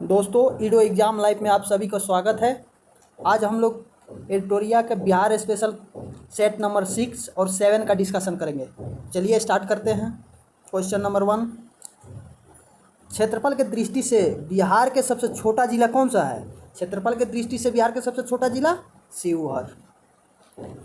दोस्तों, ईडो exam life में आप सभी का स्वागत है। आज हम लोग एडिटोरिया के बिहार स्पेशल सेट नंबर 6 और 7 का डिस्कशन करेंगे। चलिए स्टार्ट करते हैं। क्वेश्चन नंबर 1, क्षेत्रफल के दृष्टि से बिहार के सबसे छोटा जिला कौन सा है? क्षेत्रफल के दृष्टि से बिहार के सबसे छोटा जिला शिवहर।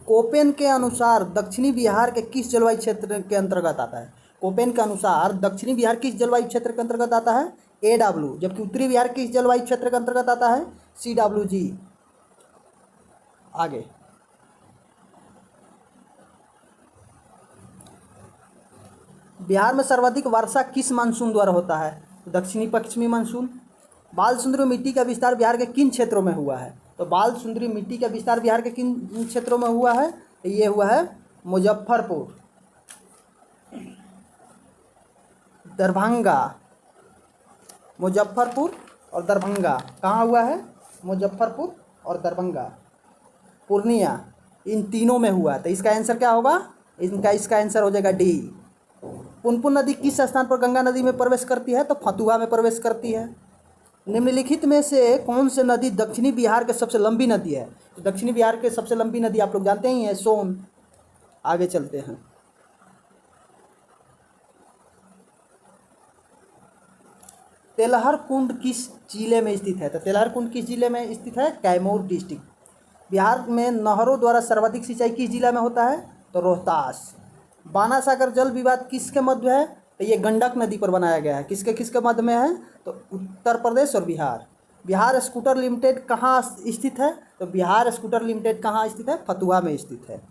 कोपेन के अनुसार दक्षिणी बिहार के किस जलवायु क्षेत्र के अंतर्गत आता है? कोपेन के अनुसार दक्षिणी बिहार किस जलवायु क्षेत्र के अंतर्गत आता है? AW। जबकि उत्तरी बिहार किस जलवायु क्षेत्र के अंतर्गत आता है? CWG। आगे, बिहार में सर्वाधिक वर्षा किस मानसून द्वारा होता है? दक्षिणी पश्चिमी मानसून। बाल सुंदरी मिट्टी का विस्तार बिहार के किन क्षेत्रों में हुआ है? तो बाल सुंदरी मिट्टी का विस्तार बिहार के किन क्षेत्रों में हुआ है? तो ये हुआ है मुजफ्फरपुर, दरभंगा। मुजफ्फरपुर और दरभंगा कहाँ हुआ है? मुजफ्फरपुर और दरभंगा। पूर्णिया, इन तीनों में हुआ है। तो इसका आंसर क्या होगा? इसका आंसर हो जाएगा डी। पुनपुन नदी किस स्थान पर गंगा नदी में प्रवेश करती है? तो फतुहा में प्रवेश करती है। निम्नलिखित में से कौन सी नदी दक्षिणी बिहार के सबसे लंबी नदी है? तो दक्षिणी बिहार के सबसे लंबी नदी आप लोग जानते ही हैं, सोन। आगे चलते हैं। तेलहर कुंड किस जिले में स्थित है? तो तेलहर कुंड किस जिले में स्थित है? कैमूर डिस्ट्रिक्ट। बिहार में नहरों द्वारा सर्वाधिक सिंचाई किस जिला में होता है? तो रोहतास। बाना सागर जल विवाद किसके मध्य है? तो ये गंडक नदी पर बनाया गया है। किसके मध्य में है? तो उत्तर प्रदेश और बिहार। बिहार स्कूटर लिमिटेड कहाँ स्थित है? तो बिहार स्कूटर लिमिटेड कहाँ स्थित है? फतुहा में स्थित है।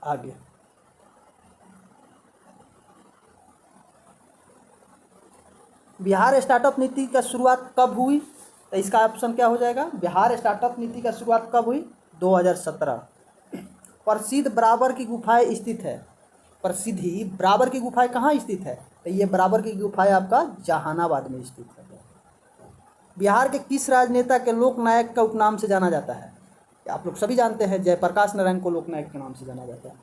आगे, बिहार स्टार्टअप नीति का शुरुआत कब हुई? तो इसका ऑप्शन क्या हो जाएगा? बिहार स्टार्टअप नीति का शुरुआत कब हुई? 2017। प्रसिद्ध बराबर की गुफाएं स्थित है। प्रसिद्धि बराबर की गुफाएं कहाँ स्थित है? तो ये बराबर की गुफाएं आपका जहानाबाद में स्थित है। बिहार के किस राजनेता के लोकनायक का उपनाम से जाना जाता है? आप लोग सभी जानते हैं, जयप्रकाश नारायण को लोकनायक के नाम से जाना जाता है।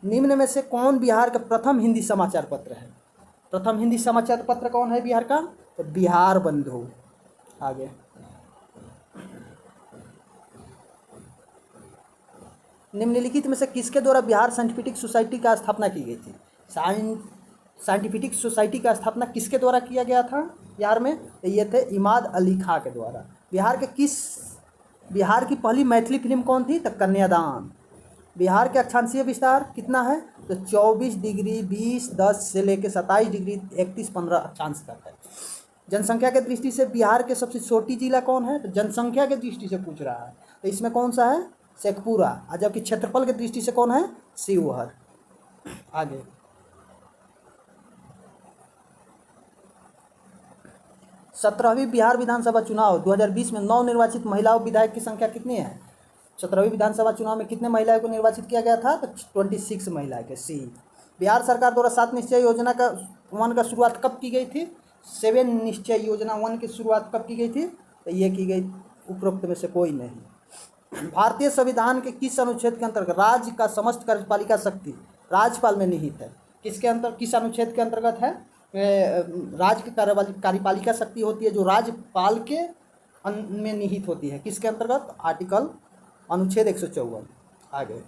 निम्न में से कौन बिहार का प्रथम हिंदी समाचार पत्र है? प्रथम हिंदी समाचार पत्र कौन है बिहार का? तो बिहार बंधु। आगे, निम्नलिखित में से किसके द्वारा बिहार साइंटिफिक सोसाइटी का स्थापना की गई थी? साइंटिफिक सोसाइटी का स्थापना किसके द्वारा किया गया था बिहार में? तो ये थे इमाद अली खां के द्वारा। बिहार की पहली मैथिली फिल्म कौन थी? तो कन्यादान। बिहार के अक्षांशीय विस्तार कितना है? तो 24 डिग्री 20 से लेकर 27 डिग्री 31-15 अक्षांश तक है। जनसंख्या के दृष्टि से बिहार के सबसे छोटी जिला कौन है? तो जनसंख्या के दृष्टि से पूछ रहा है, तो इसमें कौन सा है? शेखपुरा। और जबकि क्षेत्रफल के दृष्टि से कौन है? शिवहर। आगे, 17वीं बिहार विधानसभा चुनाव 2020 में नवनिर्वाचित महिलाओं विधायक की संख्या कितनी है? 17वीं विधानसभा चुनाव में कितने महिलाओं को निर्वाचित किया गया था? तो 26 महिला के। सी। बिहार सरकार द्वारा 7 निश्चय योजना का 1 का शुरुआत कब की गई थी? 7 निश्चय योजना 1 की शुरुआत कब की गई थी? तो ये की गई उपरोक्त में से कोई नहीं। भारतीय संविधान के किस अनुच्छेद के अंतर्गत राज्य का समस्त कार्यपालिका शक्ति राज्यपाल में निहित है? किस अनुच्छेद के अंतर्गत है? राज्य की कार्यपालिका शक्ति होती है जो राज्यपाल के में निहित होती है। किसके अंतर्गत? अनुच्छेद 154। आगे,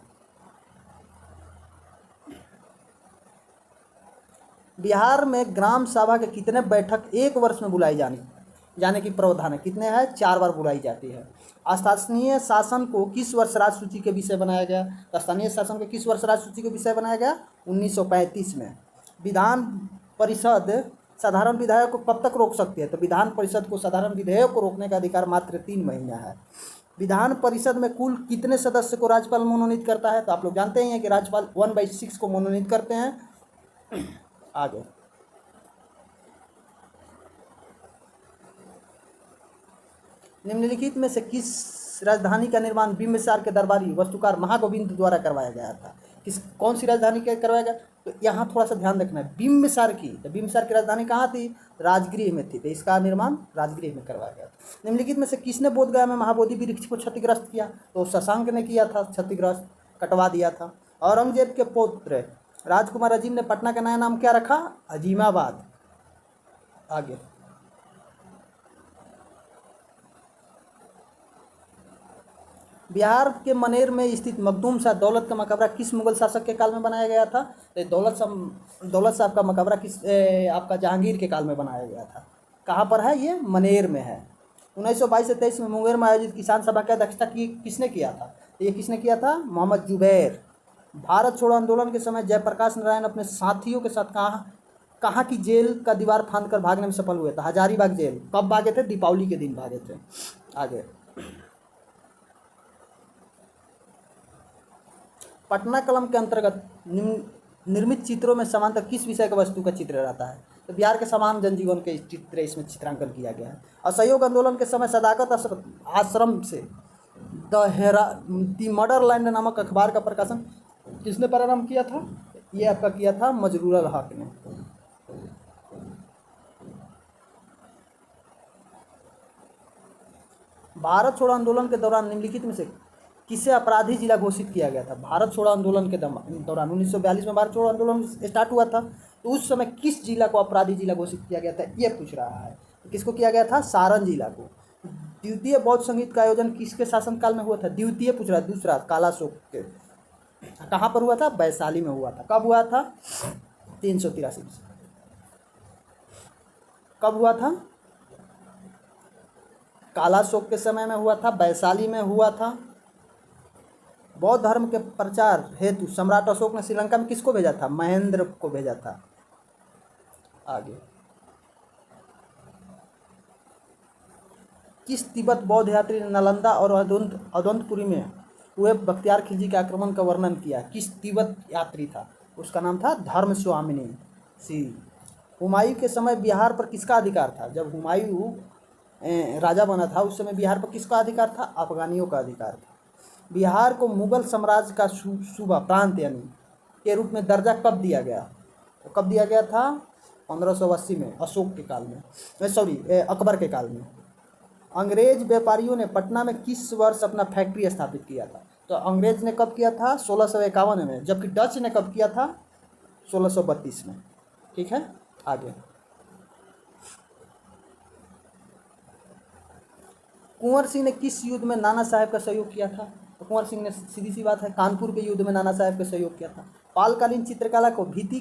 बिहार में ग्राम सभा के कितने बैठक एक वर्ष में बुलाई जाने की प्रावधान है? कितने हैं? 4 बार बुलाई जाती है। स्थानीय शासन को किस वर्ष राज्य सूची के विषय बनाया गया? तो स्थानीय शासन को किस वर्ष राज्य सूची के विषय बनाया गया? 1935 में। विधान परिषद साधारण विधेयक को कब तक रोक सकती है? तो विधान परिषद को साधारण विधेयक को रोकने का अधिकार मात्र 3 महीना है। विधान परिषद में कुल कितने सदस्य को राज्यपाल मनोनीत करता है? तो आप लोग जानते ही हैं कि राज्यपाल 1/6 को मनोनीत करते हैं। आगे, निम्नलिखित में से किस राजधानी का निर्माण बिंबिसार के दरबारी वास्तुकार महागोविंद द्वारा करवाया गया था? कौन सी राजधानी का करवाया गया? तो यहाँ थोड़ा सा ध्यान रखना है। बिंबिसार की राजधानी कहाँ थी? राजगृह में थी। तो इसका निर्माण राजगृह में करवाया गया था। निम्नलिखित में से किसने बोधगया में महाबोधि वृक्ष को क्षतिग्रस्त किया? तो शशांक ने किया था, क्षतिग्रस्त, कटवा दिया था। औरंगजेब के पुत्र राजकुमार अजीम ने पटना का नया नाम क्या रखा? अजीमाबाद। आगे, बिहार के मनेर में स्थित मखदूम शाह दौलत का मकबरा किस मुगल शासक के काल में बनाया गया था? तो दौलत साहब का मकबरा आपका जहांगीर के काल में बनाया गया था। कहाँ पर है ये? मनेर में है। 1922 से 23 में मुंगेर में आयोजित किसान सभा की अध्यक्षता किसने किया था? तो ये किसने किया था? मोहम्मद जुबैर। भारत छोड़ो आंदोलन के समय जयप्रकाश नारायण अपने साथियों के साथ कहाँ की जेल का दीवार फांद कर भागने में सफल हुए थे? हजारीबाग जेल। कब भागे थे? दीपावली के दिन भागे थे। आगे, पटना कलम के अंतर्गत निर्मित चित्रों में समांतर किस विषय का वस्तु का चित्र रहता है? तो बिहार के समान जनजीवन के चित्र इसमें चित्रांकन किया गया है। असहयोग आंदोलन के समय सदाकत आश्रम से द मदरलैंड नामक अखबार का प्रकाशन किसने प्रारंभ किया था? ये आपका किया था मजरूर हक ने। भारत छोड़ो आंदोलन के दौरान निम्नलिखित में से किसे अपराधी जिला घोषित किया गया था? भारत छोड़ो आंदोलन के दौरान 1942 में भारत छोड़ो आंदोलन स्टार्ट हुआ था, तो उस समय किस जिला को अपराधी जिला घोषित किया गया था? ये पूछ रहा है। तो किसको किया गया था? सारण जिला को। द्वितीय बौद्ध संगीत का आयोजन किसके शासनकाल में हुआ था? द्वितीय पूछ रहा है, दूसरा कालाशोक के। कहाँ पर हुआ था? वैशाली में हुआ था। कब हुआ था? 383 में। कब हुआ था? कालाशोक के समय में हुआ था, वैशाली में हुआ था। बौद्ध धर्म के प्रचार हेतु सम्राट अशोक ने श्रीलंका में किसको भेजा था? महेंद्र को भेजा था। आगे, किस तिब्बत बौद्ध यात्री ने नालंदा और अदंतपुरी में हुए बख्तियार खिलजी के आक्रमण का वर्णन किया? किस तिब्बत यात्री था? उसका नाम था धर्म स्वामिनी सी। हुमायूं के समय बिहार पर किसका अधिकार था? जब हुमायूं राजा बना था उस समय बिहार पर किसका अधिकार था? अफगानियों का अधिकार था। बिहार को मुगल साम्राज्य का सूबा प्रांत यानी के रूप में दर्जा कब दिया गया? तो कब दिया गया था? 1580 में, अशोक के काल में, अकबर के काल में। अंग्रेज व्यापारियों ने पटना में किस वर्ष अपना फैक्ट्री स्थापित किया था? तो अंग्रेज ने कब किया था? 1651 में, जबकि डच ने कब किया था? 1632 में। ठीक है, आगे, कुंवर सिंह ने किस युद्ध में नाना साहेब का सहयोग किया था? तो कुंवर सिंह ने सीधी सी बात है कानपुर के युद्ध में नाना साहेब का सहयोग किया था। पालकालीन चित्रकला को भित्ति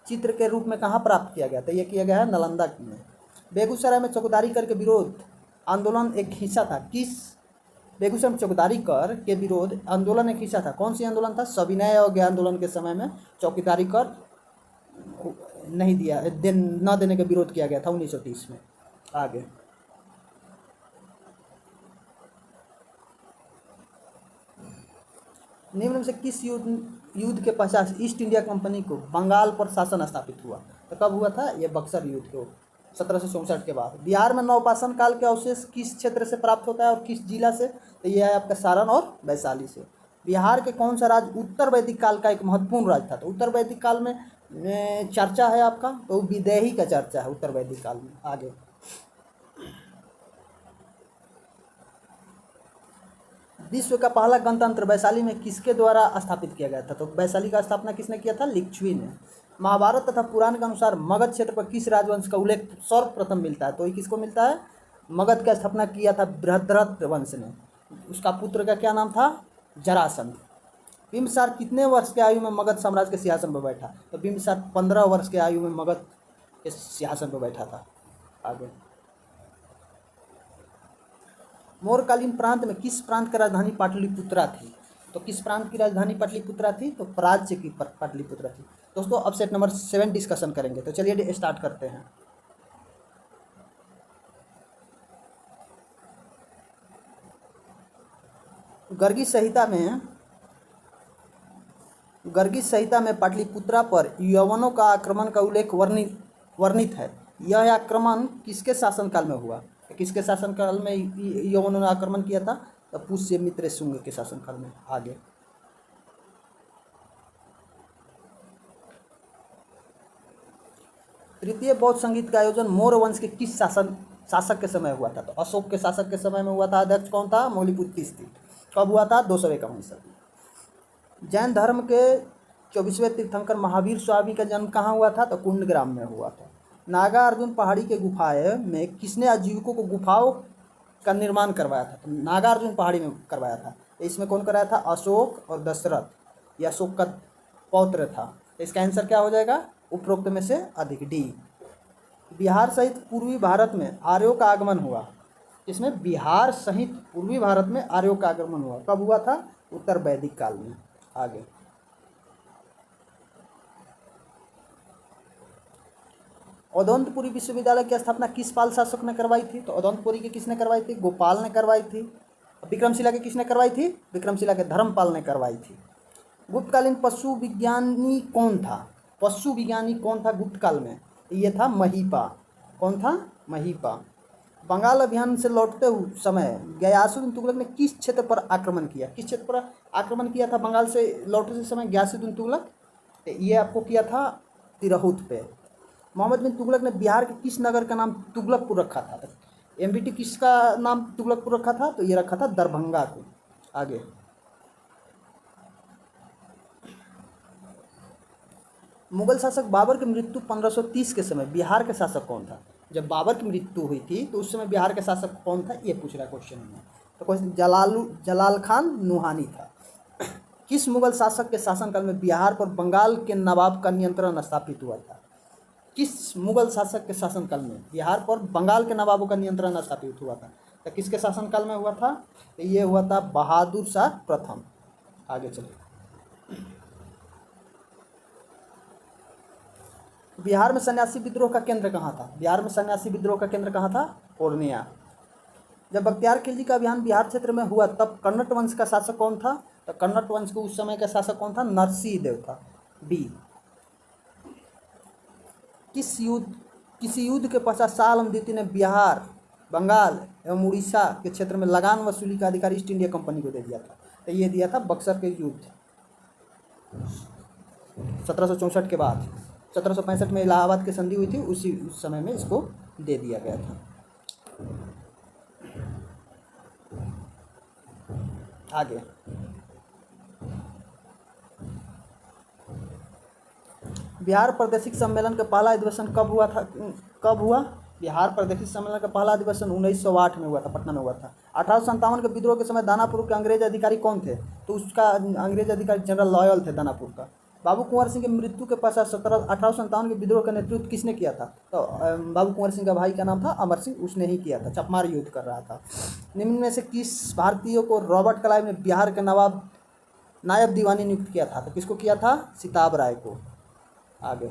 चित्र के रूप में कहाँ प्राप्त किया गया था? यह किया गया है नालंदा में। बेगूसराय में चौकीदारी कर के विरोध आंदोलन एक हिस्सा था बेगूसराय में चौकीदारी कर के विरोध आंदोलन एक हिस्सा था। कौन सी आंदोलन था? सविनय अवज्ञा आंदोलन के समय में चौकीदारी कर नहीं दिया न देने का विरोध किया गया था 1930 में। आगे, निम्न में से किस युद्ध के पश्चात ईस्ट इंडिया कंपनी को बंगाल पर शासन स्थापित हुआ? तो कब हुआ था? यह बक्सर युद्ध को 1764 के बाद। बिहार में नवपाषाण काल के अवशेष किस क्षेत्र से प्राप्त होता है और किस जिला से? तो यह है आपका सारण और वैशाली से। बिहार के कौन सा राज्य उत्तर वैदिक काल का एक महत्वपूर्ण राज्य था? तो उत्तर वैदिक काल में चर्चा है आपका, तो विदेही का चर्चा है उत्तर वैदिक काल में। आगे, विश्व का पहला गणतंत्र वैशाली में किसके द्वारा स्थापित किया गया था? तो वैशाली का स्थापना किसने किया था? लिच्छवी ने। महाभारत तथा पुराण के अनुसार मगध क्षेत्र पर किस राजवंश का उल्लेख सर्वप्रथम मिलता है? तो ये किसको मिलता है? मगध का स्थापना किया था बृहद्रथ वंश ने। उसका पुत्र का क्या नाम था? जरासंध। बिंबिसार कितने वर्ष के आयु में मगध साम्राज्य के सिंहासन पर बैठा? तो बिंबिसार 15 वर्ष के आयु में मगध के सिंहासन पर बैठा था। आगे, मौर्यकालीन प्रांत में किस प्रांत की राजधानी पाटलिपुत्रा थी? तो किस प्रांत की राजधानी पाटलिपुत्रा थी? तो प्राच्य की पाटलिपुत्रा थी। दोस्तों अब सेट नंबर 7 डिस्कशन करेंगे, तो चलिए स्टार्ट करते हैं। गर्गी संहिता में पाटलिपुत्रा पर यवनों का आक्रमण का उल्लेख वर्णित है। यह आक्रमण किसके शासनकाल में हुआ? किसके शासनकाल में यवनों ने आक्रमण किया था? तो पुष्यमित्र शुंग के शासनकाल में। आगे, तृतीय बौद्ध संगीत का आयोजन मौर्य वंश के किस शासक के समय हुआ था? तो अशोक के शासक के समय में हुआ था। अध्यक्ष कौन था? मौलिपुत्तिस्ती। कब हुआ था? 251 ईस्वी। जैन धर्म के 24वें तीर्थंकर महावीर स्वामी का जन्म कहाँ हुआ था? तो कुंडग्राम में हुआ था। नागार्जुन पहाड़ी के गुफाएं में किसने आजीविकों को गुफाओं का निर्माण करवाया था? तो नागार्जुन पहाड़ी में करवाया था। इसमें कौन कराया था? अशोक और दशरथ। ये अशोक का पौत्र था। तो इसका आंसर क्या हो जाएगा? उपरोक्त में से अधिक, डी। बिहार सहित पूर्वी भारत में आर्यों का आगमन हुआ। इसमें बिहार सहित पूर्वी भारत में आर्यों का आगमन हुआ। कब हुआ था? उत्तर वैदिक काल में। आगे, औदंतपुरी विश्वविद्यालय की स्थापना किस पाल शासक ने करवाई थी? तो औदंतपुरी की किसने करवाई थी? गोपाल ने करवाई थी। विक्रमशिला की किसने करवाई थी? विक्रमशिला के धर्मपाल ने करवाई थी। गुप्तकालीन पशु विज्ञानी कौन था? पशु विज्ञानी कौन था गुप्त काल में? ये था महीपा। कौन था? महीपा। बंगाल अभियान से लौटते हुए समय गयासुद्दीन तुगलक ने किस क्षेत्र पर आक्रमण किया? किस क्षेत्र पर आक्रमण किया था बंगाल से लौटते समय गयासुद्दीन तुगलक? ये आपको किया था तिरहुत पे। मोहम्मद बिन तुगलक ने बिहार के किस नगर का नाम तुगलकपुर रखा था? एमबीटी किसका नाम तुगलकपुर रखा था? तो ये रखा था दरभंगा को। आगे, मुगल शासक बाबर की मृत्यु 1530 के समय बिहार के शासक कौन था? जब बाबर की मृत्यु हुई थी तो उस समय बिहार के शासक कौन था? ये पूछ रहा है क्वेश्चन में। तो क्वेश्चन जलाल खान नुहानी था। किस मुगल शासक के शासनकाल में बिहार पर बंगाल के नवाब का नियंत्रण स्थापित हुआ था? किस मुगल शासक के शासनकाल में बिहार पर बंगाल के नवाबों का नियंत्रण स्थापित हुआ था? तो किसके शासनकाल में हुआ था? तो ये हुआ था बहादुर शाह प्रथम। आगे चलिए, बिहार में सन्यासी विद्रोह का केंद्र कहाँ था? बिहार में सन्यासी विद्रोह का केंद्र कहाँ था? पूर्णिया। जब बख्तियार खिलजी का अभियान बिहार क्षेत्र में हुआ तब कन्नट वंश का शासक कौन था? तो कन्नट वंश के उस समय का शासक कौन था? नरसिंह देव था, बी। किसी युद्ध के पश्चात शाह आलम द्वितीय ने बिहार, बंगाल एवं उड़ीसा के क्षेत्र में लगान वसूली का अधिकार ईस्ट इंडिया कंपनी को दे दिया था? तो ये दिया था बक्सर के युद्ध 1764 के बाद। 1765 में इलाहाबाद की संधि हुई थी, उस समय में इसको दे दिया गया था। आगे, बिहार प्रादेशिक सम्मेलन का पहला अधिवेशन कब हुआ था? कब हुआ? बिहार प्रादेशिक सम्मेलन का पहला अधिवेशन 1908 में हुआ था, पटना में हुआ था। 1857 के विद्रोह के समय दानापुर के अंग्रेज अधिकारी कौन थे? तो उसका अंग्रेज अधिकारी जनरल लॉयल थे दानापुर का। बाबू कुंवर सिंह की मृत्यु के पश्चात 1857 के विद्रोह का नेतृत्व किसने किया था? तो बाबू कुंवर सिंह का भाई का नाम था अमर सिंह, उसने ही किया था, चपमार युद्ध कर रहा था। निम्न में से किस भारतीय को रॉबर्ट क्लाइव ने बिहार के नायब दीवानी नियुक्त किया था? तो किसको किया था? सिताब राय को। आगे,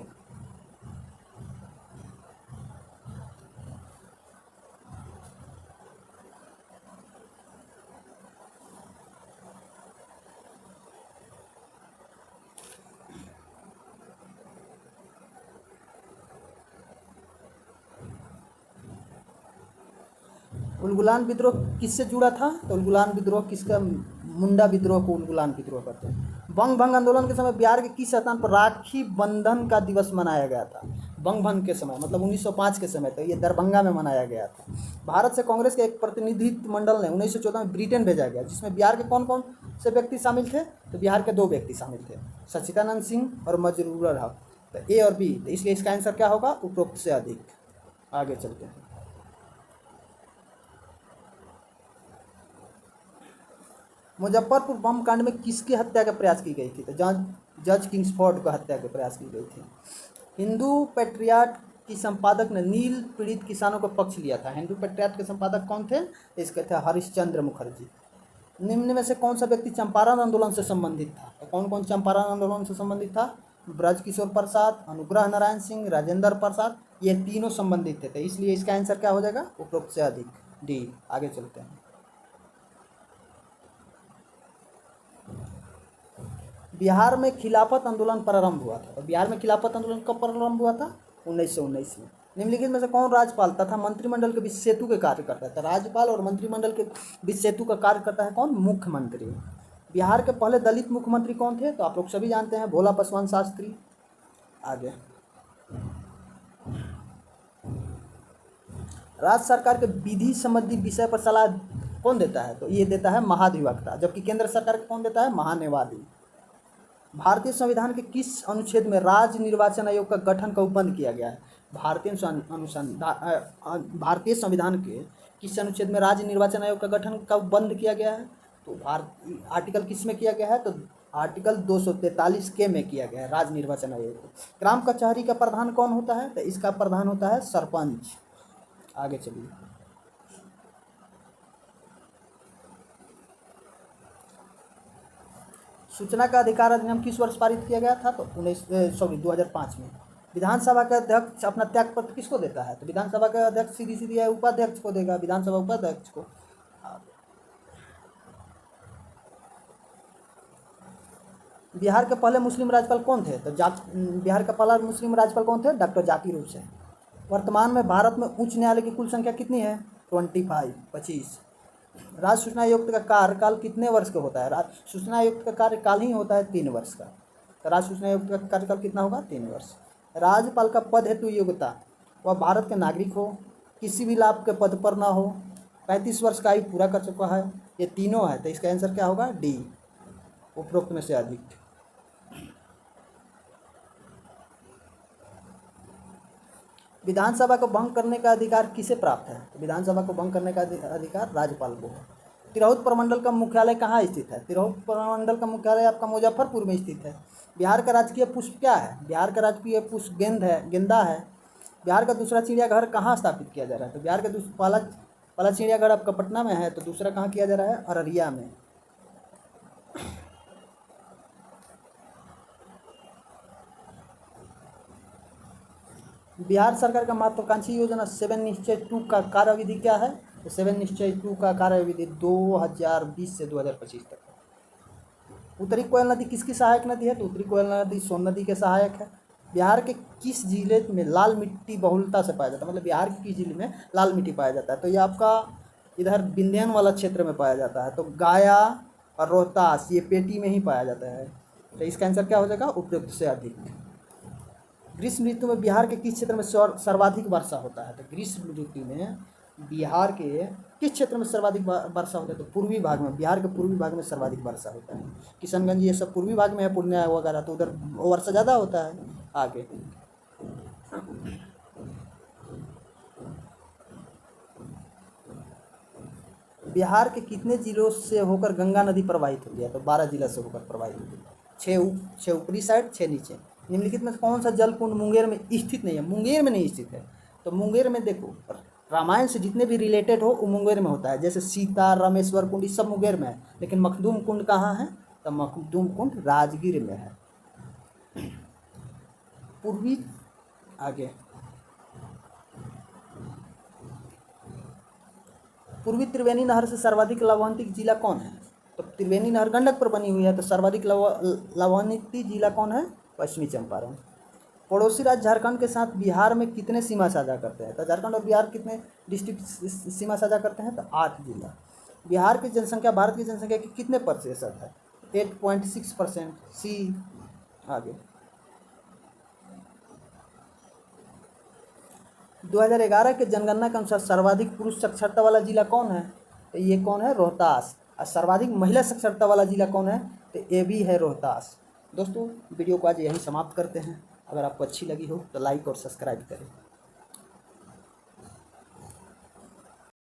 उलगुलान विद्रोह किससे जुड़ा था? तो उलगुलान विद्रोह किसका? मुंडा विद्रोह को उलगुलान विद्रोह कहते हैं। बंग भंग आंदोलन के समय बिहार के किस स्थान पर राखी बंधन का दिवस मनाया गया था? बंग भंग के समय मतलब 1905 के समय, तो ये दरभंगा में मनाया गया था। भारत से कांग्रेस के एक प्रतिनिधित्व मंडल ने 1914 में ब्रिटेन भेजा गया, जिसमें बिहार के कौन कौन से व्यक्ति शामिल थे? तो बिहार के 2 व्यक्ति शामिल थे, सच्चिदानंद सिंह और मजरूर हक। तो ए और बी, तो इसलिए इसका आंसर क्या होगा? उपरोक्त से अधिक। आगे चलते हैं, मुजफ्फरपुर बम कांड में किसकी हत्या का प्रयास की गई थी? तो जज किंग्सफोर्ड को हत्या का प्रयास की गई थी। हिंदू पेट्रियाट की संपादक ने नील पीड़ित किसानों का पक्ष लिया था। हिंदू पेट्रियाट के संपादक कौन थे? इसके थे हरिश्चंद्र मुखर्जी। निम्न में से कौन सा व्यक्ति चंपारण आंदोलन से संबंधित था? तो कौन कौन चंपारण आंदोलन से संबंधित था? ब्रजकिशोर प्रसाद, अनुग्रह नारायण सिंह, राजेंद्र प्रसाद, ये तीनों संबंधित थे। तो इसलिए इसका आंसर क्या हो जाएगा? उपरोक्त से अधिक, डी। आगे चलते हैं, बिहार में खिलाफत आंदोलन प्रारंभ हुआ था। तो बिहार में खिलाफत आंदोलन कब प्रारंभ हुआ था? 1919 में। निम्नलिखित में से कौन राज्यपाल तथा मंत्रिमंडल के बीच सेतु के कार्य करता है? तो राज्यपाल और मंत्रिमंडल के बीच सेतु का कार्य करता है कौन? मुख्यमंत्री। बिहार के पहले दलित मुख्यमंत्री कौन थे? तो आप लोग सभी जानते हैं, भोला पासवान शास्त्री। आगे, राज्य सरकार के विधि संबंधी विषय पर सलाह कौन देता है? तो ये देता है महाधिवक्ता, जबकि केंद्र सरकार को कौन देता है? महान्यायवादी। भारतीय संविधान के किस अनुच्छेद में राज्य निर्वाचन आयोग का गठन का उपबंध किया गया है? भारतीय संविधान के किस अनुच्छेद में राज्य निर्वाचन आयोग का गठन का उपबंध किया गया है? तो आर्टिकल किस में किया गया है? तो आर्टिकल 243 के में किया गया है राज्य निर्वाचन आयोग को। ग्राम कचहरी का प्रधान कौन होता है? तो इसका प्रधान होता है सरपंच। आगे चलिए। सूचना का अधिकार अधिनियम किस वर्ष पारित किया गया था? तो 2005 में। विधानसभा का अध्यक्ष अपना त्यागपत्र किसको देता है? तो विधानसभा का अध्यक्ष सीधी सीधी है उपाध्यक्ष को देगा, विधानसभा उपाध्यक्ष को। बिहार के पहले मुस्लिम राज्यपाल कौन थे? तो बिहार का पहला मुस्लिम राज्यपाल कौन थे? डॉक्टर जाकिर हुसैन। वर्तमान में भारत में उच्च न्यायालय की कुल संख्या कितनी है? 25। राज्य सूचना आयुक्त का कार्यकाल कितने वर्ष का होता है? राज्य सूचना आयुक्त का कार्यकाल ही होता है 3 वर्ष का। तो राज्य सूचना आयुक्त का कार्यकाल कितना होगा? 3 वर्ष। राज्यपाल का पद हेतु योग्यता, वह भारत के नागरिक हो, किसी भी लाभ के पद पर ना हो, 35 वर्ष का आयु पूरा कर चुका है, ये तीनों है। तो इसका आंसर क्या होगा? डी, उपरोक्त में से अधिक। विधानसभा को भंग करने का अधिकार किसे प्राप्त है? तो विधानसभा को भंग करने का अधिकार राज्यपाल को है। तिरहुत प्रमंडल का मुख्यालय कहाँ स्थित है? तिरहुत प्रमंडल का मुख्यालय आपका मुजफ्फरपुर में स्थित है। बिहार का राजकीय पुष्प क्या है? बिहार का राजकीय पुष्प गेंदा है। बिहार का दूसरा चिड़ियाघर कहाँ स्थापित किया जा रहा है? तो बिहार का पहला चिड़ियाघर आपका पटना में है, तो दूसरा कहाँ किया जा रहा है? अररिया में। बिहार सरकार का महत्वाकांक्षी योजना 7 निश्चय 2 का कार्यविधि क्या है? तो 7 निश्चय 2 का कार्यविधि 2020 से 2025 तक। उत्तरी कोयल नदी किसकी सहायक नदी है? तो उत्तरी कोयल नदी सोन नदी के सहायक है। बिहार के किस जिले में लाल मिट्टी बहुलता से पाया जाता है? मतलब बिहार के किस जिले में लाल मिट्टी पाया जाता है? तो ये आपका इधर विंध्यान वाला क्षेत्र में पाया जाता है। तो गया और रोहतास ये पेटी में ही पाया जाता है। तो इसका आंसर क्या हो जाएगा? उपयुक्त से अधिक। ग्रीष्म ऋतु में बिहार के किस क्षेत्र में सर्वाधिक वर्षा होता है? तो ग्रीष्म ऋतु में बिहार के किस क्षेत्र में सर्वाधिक वर्षा होता है? तो पूर्वी भाग में, बिहार के पूर्वी भाग में सर्वाधिक वर्षा होता है। किशनगंज ये सब पूर्वी भाग में है, पूर्णिया वगैरह, तो उधर वर्षा ज़्यादा होता है। आगे बिहार के कितने जिलों से होकर गंगा नदी प्रवाहित होती है? तो 12 जिला से होकर प्रवाहित होती है। 6 ऊपरी साइड, 6 नीचे। निम्नलिखित में कौन सा जल कुंड मुंगेर में स्थित नहीं है? मुंगेर में नहीं स्थित है। तो मुंगेर में देखो, रामायण से जितने भी रिलेटेड हो वो मुंगेर में होता है। जैसे सीता, रामेश्वर कुंड, ये सब मुंगेर में है। लेकिन मखदूम कुंड कहाँ है? तो मखदूम कुंड राजगीर में है। पूर्वी आगे पूर्वी त्रिवेणी नहर से सर्वाधिक लाभान्वित जिला कौन है? तो त्रिवेणी नहर गंडक पर बनी हुई है, तो सर्वाधिक लाभान्वित जिला कौन है? पश्चिमी चंपारण। पड़ोसी राज्य झारखंड के साथ बिहार में कितने सीमा साझा करते हैं? तो झारखंड और बिहार कितने डिस्ट्रिक्ट सीमा साझा करते हैं? तो 8 जिला। बिहार की जनसंख्या भारत की जनसंख्या की कितने प्रतिशत है? 8.6%। सी। आगे 2011 के जनगणना के अनुसार सर्वाधिक पुरुष साक्षरता वाला जिला कौन है? तो ये कौन है? रोहतास। और सर्वाधिक महिला साक्षरता वाला जिला कौन है? तो ये भी है रोहतास। दोस्तों वीडियो को आज यहीं समाप्त करते हैं। अगर आपको अच्छी लगी हो तो लाइक और सब्सक्राइब करें।